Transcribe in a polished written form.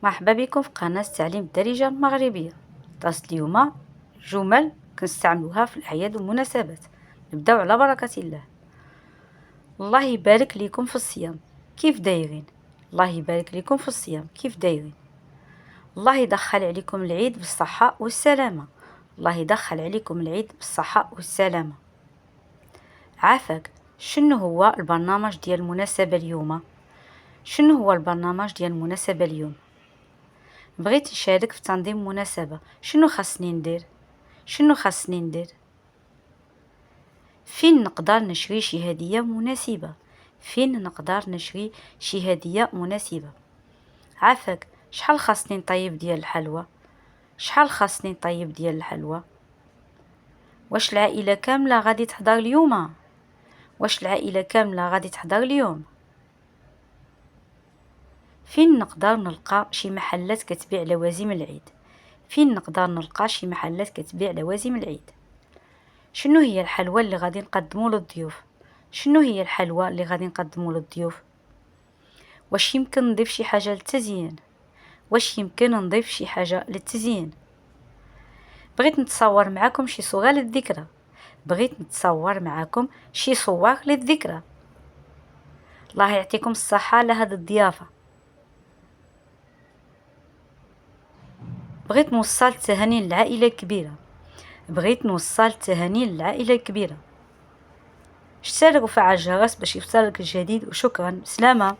مرحبا بكم في قناة تعليم الدارجة المغربية. درس اليوم جمل كنستعملوها في الأعياد والمناسبات. نبداو على بركة الله. الله يبارك لكم في الصيام، كيف دايرين؟ الله يبارك لكم في الصيام، كيف دايرين؟ الله يدخل عليكم العيد بالصحة والسلامة. الله يدخل عليكم العيد بالصحة والسلامة. عافاك، شنو هو البرنامج ديال المناسبة اليوم؟ شنو هو البرنامج ديال المناسبة اليوم؟ بغيت نشارك في تنظيم مناسبة، شنو خاصني ندير؟ شنو خاصني ندير؟ فين نقدر نشري شي هدية مناسبة؟ فين نقدر نشري شي هدية مناسبة؟ عافاك، شحال خاصني نطيب ديال الحلوى؟ شحال خاصني نطيب ديال الحلوى؟ واش العائلة كاملة غادي تحضر اليوم؟ واش العائلة كاملة غادي تحضر اليوم؟ فين نقدر نلقى شي محلات كتبيع لوازم العيد؟ فين نقدر نلقى شي محلات كتبيع لوازم العيد؟ شنو هي الحلوى اللي غادي نقدمو للضيوف؟ شنو هي الحلوى اللي غادي نقدمو للضيوف؟ واش يمكن نضيف شي حاجة للتزيين؟ واش يمكن نضيف شي حاجة للتزيين؟ بغيت نتصور معاكم شي صور للذكرى. بغيت نتصور معاكم شي صور للذكرى. الله يعطيكم الصحة على هذه الضيافة. بغيت نوصل تهاني للعائلة الكبيرة. بغيت نوصل تهاني للعائلة الكبيرة. اشترك وفعل الجرس باش يوصلك الجديد، وشكرا، سلامة.